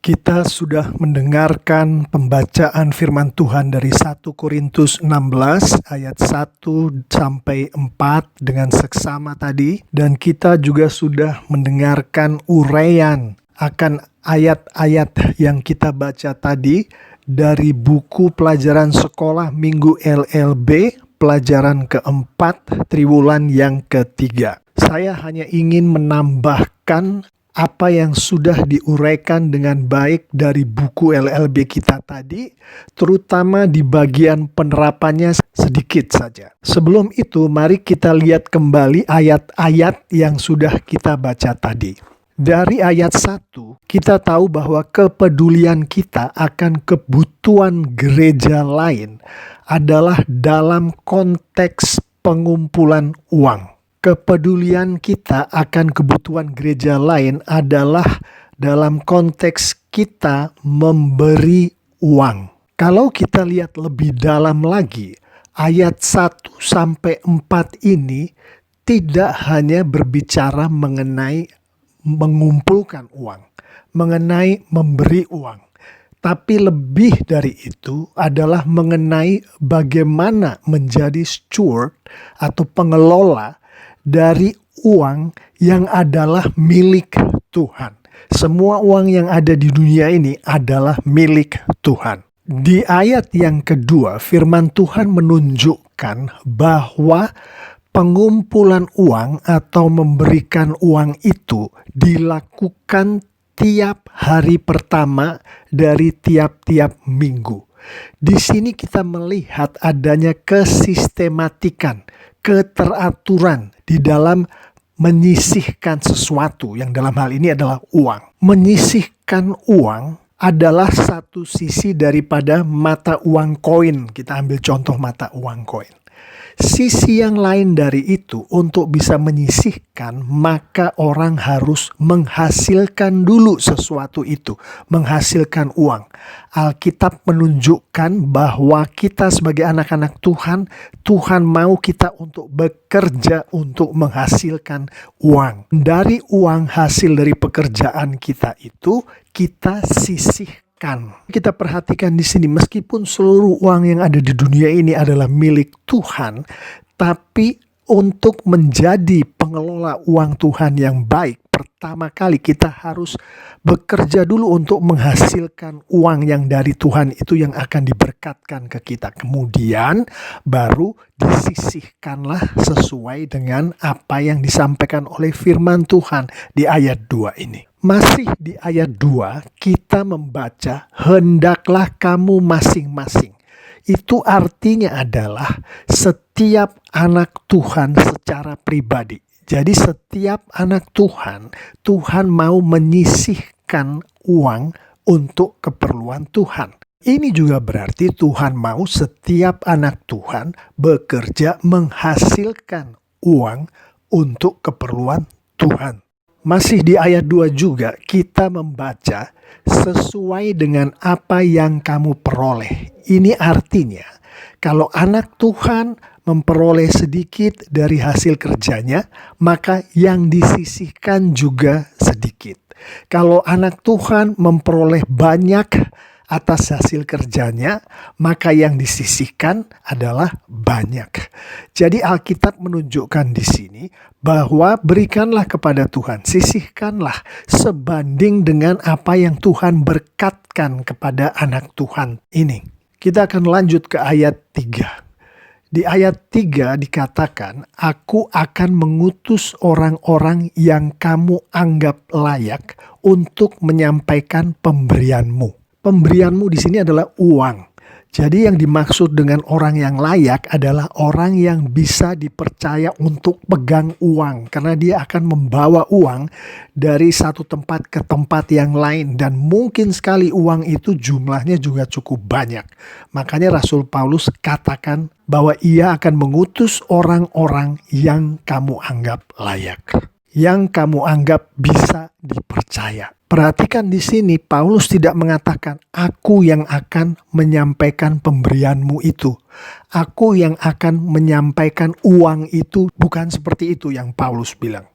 Kita sudah mendengarkan pembacaan firman Tuhan dari 1 Korintus 16 ayat 1 sampai 4 dengan seksama tadi, dan kita juga sudah mendengarkan uraian akan ayat-ayat yang kita baca tadi dari buku pelajaran sekolah minggu LLB pelajaran keempat triwulan yang ketiga. Saya hanya ingin menambahkan apa yang sudah diuraikan dengan baik dari buku LLB kita tadi, terutama di bagian penerapannya sedikit saja. Sebelum itu, mari kita lihat kembali ayat-ayat yang sudah kita baca tadi. Dari ayat 1, kita tahu bahwa kepedulian kita akan kebutuhan gereja lain adalah dalam konteks pengumpulan uang. Kepedulian kita akan kebutuhan gereja lain adalah dalam konteks kita memberi uang. Kalau kita lihat lebih dalam lagi, ayat 1 sampai 4 ini tidak hanya berbicara mengenai mengumpulkan uang, mengenai memberi uang, tapi lebih dari itu adalah mengenai bagaimana menjadi steward atau pengelola dari uang yang adalah milik Tuhan. Semua uang yang ada di dunia ini adalah milik Tuhan. Di ayat yang kedua, firman Tuhan menunjukkan bahwa pengumpulan uang atau memberikan uang itu dilakukan tiap hari pertama dari tiap-tiap minggu. Di sini kita melihat adanya kesistematikan, keteraturan di dalam menyisihkan sesuatu yang dalam hal ini adalah uang. Menyisihkan uang adalah satu sisi daripada mata uang koin. Kita ambil contoh mata uang koin. Sisi yang lain dari itu, untuk bisa menyisihkan, maka orang harus menghasilkan dulu sesuatu itu, menghasilkan uang. Alkitab menunjukkan bahwa kita sebagai anak-anak Tuhan, Tuhan mau kita untuk bekerja untuk menghasilkan uang. Dari uang hasil dari pekerjaan kita itu, kita sisihkan. Kita perhatikan di sini, meskipun seluruh uang yang ada di dunia ini adalah milik Tuhan, tapi untuk menjadi pengelola uang Tuhan yang baik, pertama kali kita harus bekerja dulu untuk menghasilkan uang yang dari Tuhan itu yang akan diberkatkan ke kita. Kemudian baru disisihkanlah sesuai dengan apa yang disampaikan oleh firman Tuhan di ayat 2 ini. Masih di ayat 2, kita membaca, hendaklah kamu masing-masing. Itu artinya adalah setiap anak Tuhan secara pribadi. Jadi setiap anak Tuhan, Tuhan mau menyisihkan uang untuk keperluan Tuhan. Ini juga berarti Tuhan mau setiap anak Tuhan bekerja menghasilkan uang untuk keperluan Tuhan. Masih di ayat 2 juga kita membaca sesuai dengan apa yang kamu peroleh. Ini artinya kalau anak Tuhan memperoleh sedikit dari hasil kerjanya, maka yang disisihkan juga sedikit. Kalau anak Tuhan memperoleh banyak atas hasil kerjanya, maka yang disisihkan adalah banyak. Jadi Alkitab menunjukkan di sini bahwa berikanlah kepada Tuhan, sisihkanlah sebanding dengan apa yang Tuhan berkatkan kepada anak Tuhan ini. Kita akan lanjut ke ayat 3. Di ayat 3 dikatakan, aku akan mengutus orang-orang yang kamu anggap layak untuk menyampaikan pemberianmu. Pemberianmu di sini adalah uang. Jadi yang dimaksud dengan orang yang layak adalah orang yang bisa dipercaya untuk pegang uang. Karena dia akan membawa uang dari satu tempat ke tempat yang lain. Dan mungkin sekali uang itu jumlahnya juga cukup banyak. Makanya Rasul Paulus katakan bahwa ia akan mengutus orang-orang yang kamu anggap layak, yang kamu anggap bisa dipercaya. Perhatikan di sini, Paulus tidak mengatakan, aku yang akan menyampaikan pemberianmu itu. Aku yang akan menyampaikan uang itu. Bukan seperti itu yang Paulus bilang.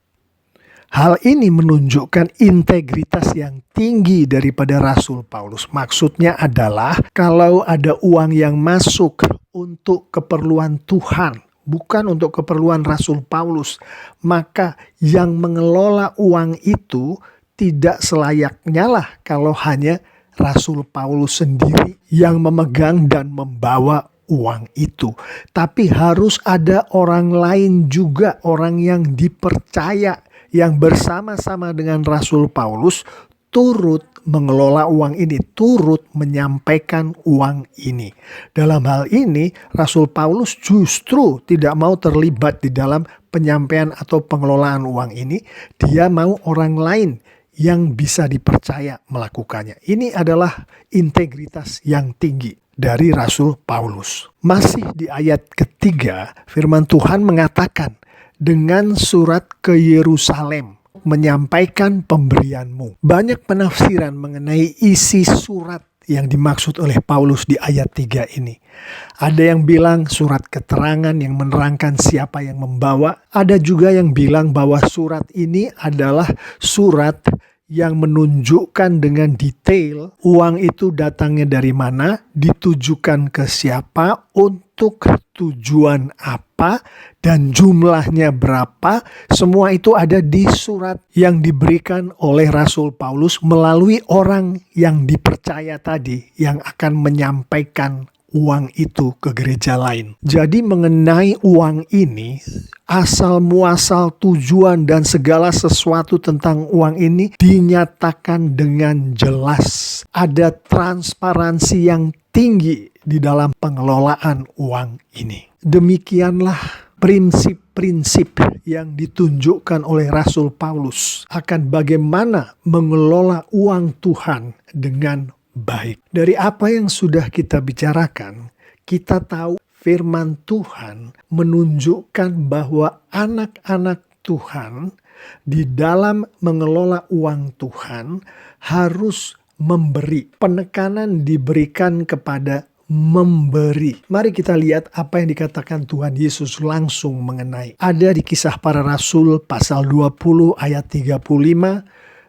Hal ini menunjukkan integritas yang tinggi daripada Rasul Paulus. Maksudnya adalah kalau ada uang yang masuk untuk keperluan Tuhan, bukan untuk keperluan Rasul Paulus, maka yang mengelola uang itu tidak selayaknya lah kalau hanya Rasul Paulus sendiri yang memegang dan membawa uang itu. Tapi harus ada orang lain juga, orang yang dipercaya, yang bersama-sama dengan Rasul Paulus turut mengelola uang ini, turut menyampaikan uang ini. Dalam hal ini, Rasul Paulus justru tidak mau terlibat di dalam penyampaian atau pengelolaan uang ini. Dia mau orang lain yang bisa dipercaya melakukannya. Ini adalah integritas yang tinggi dari Rasul Paulus. Masih di ayat ketiga, firman Tuhan mengatakan, dengan surat ke Yerusalem, menyampaikan pemberianmu. Banyak penafsiran mengenai isi surat yang dimaksud oleh Paulus di ayat 3 ini. Ada yang bilang surat keterangan yang menerangkan siapa yang membawa. Ada juga yang bilang bahwa surat ini adalah surat yang menunjukkan dengan detail uang itu datangnya dari mana, ditujukan ke siapa, untuk tujuan apa, dan jumlahnya berapa. Semua itu ada di surat yang diberikan oleh Rasul Paulus melalui orang yang dipercaya tadi, yang akan menyampaikan uang itu ke gereja lain. Jadi mengenai uang ini, asal muasal, tujuan, dan segala sesuatu tentang uang ini dinyatakan dengan jelas. Ada transparansi yang tinggi di dalam pengelolaan uang ini. Demikianlah prinsip-prinsip yang ditunjukkan oleh Rasul Paulus akan bagaimana mengelola uang Tuhan dengan baik. Dari apa yang sudah kita bicarakan, kita tahu firman Tuhan menunjukkan bahwa anak-anak Tuhan di dalam mengelola uang Tuhan harus memberi. Penekanan diberikan kepada memberi. Mari kita lihat apa yang dikatakan Tuhan Yesus langsung mengenai. Ada di Kisah Para Rasul pasal 20 ayat 35.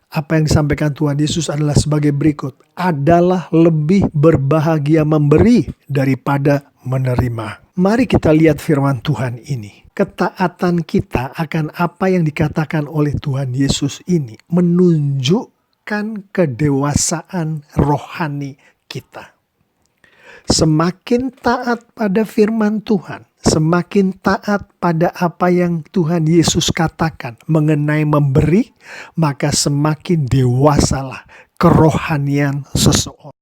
Apa yang disampaikan Tuhan Yesus adalah sebagai berikut. Adalah lebih berbahagia memberi daripada menerima. Mari kita lihat firman Tuhan ini. Ketaatan kita akan apa yang dikatakan oleh Tuhan Yesus ini menunjukkan kedewasaan rohani kita. Semakin taat pada firman Tuhan, semakin taat pada apa yang Tuhan Yesus katakan mengenai memberi, maka semakin dewasalah kerohanian seseorang.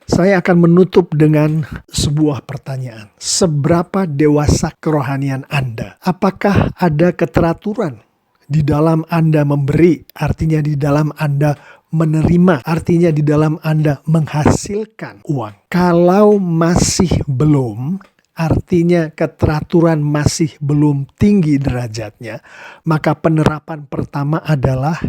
Saya akan menutup dengan sebuah pertanyaan. Seberapa dewasa kerohanian Anda? Apakah ada keteraturan di dalam Anda memberi? Artinya di dalam Anda menerima, artinya di dalam Anda menghasilkan uang. Kalau masih belum, artinya keteraturan masih belum tinggi derajatnya, maka penerapan pertama adalah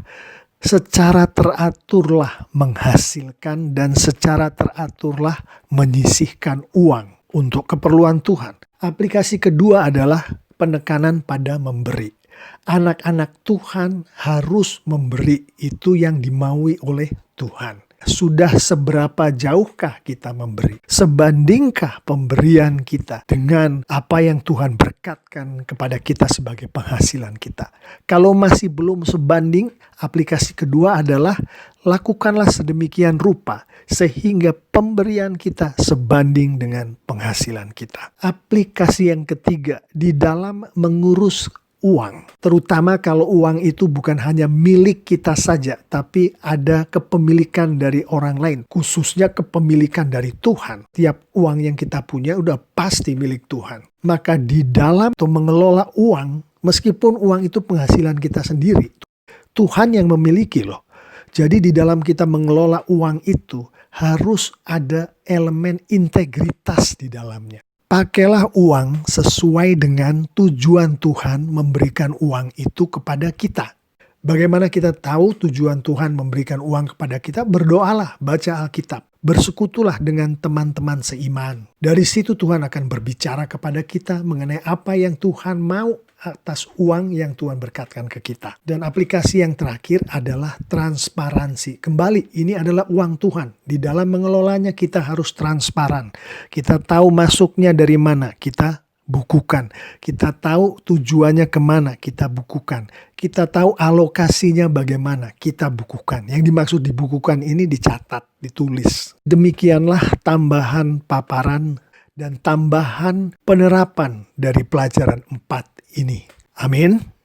secara teraturlah menghasilkan dan secara teraturlah menyisihkan uang untuk keperluan Tuhan. Aplikasi kedua adalah penekanan pada memberi. Anak-anak Tuhan harus memberi, itu yang dimaui oleh Tuhan. Sudah seberapa jauhkah kita memberi? Sebandingkah pemberian kita dengan apa yang Tuhan berkatkan kepada kita sebagai penghasilan kita? Kalau masih belum sebanding, aplikasi kedua adalah lakukanlah sedemikian rupa sehingga pemberian kita sebanding dengan penghasilan kita. Aplikasi yang ketiga, di dalam mengurus uang, terutama kalau uang itu bukan hanya milik kita saja, tapi ada kepemilikan dari orang lain, khususnya kepemilikan dari Tuhan. Tiap uang yang kita punya udah pasti milik Tuhan. Maka di dalam atau mengelola uang, meskipun uang itu penghasilan kita sendiri, Tuhan yang memiliki loh. Jadi di dalam kita mengelola uang itu harus ada elemen integritas di dalamnya. Pakailah uang sesuai dengan tujuan Tuhan memberikan uang itu kepada kita. Bagaimana kita tahu tujuan Tuhan memberikan uang kepada kita? Berdoalah, baca Alkitab. Bersekutulah dengan teman-teman seiman. Dari situ Tuhan akan berbicara kepada kita mengenai apa yang Tuhan mau atas uang yang Tuhan berkatkan ke kita. Dan aplikasi yang terakhir adalah transparansi. Kembali, ini adalah uang Tuhan. Di dalam mengelolanya kita harus transparan. Kita tahu masuknya dari mana, kita bukukan. Kita tahu tujuannya kemana, kita bukukan. Kita tahu alokasinya bagaimana, kita bukukan. Yang dimaksud dibukukan ini dicatat, ditulis. Demikianlah tambahan paparan dan tambahan penerapan dari pelajaran 4 ini. Amin.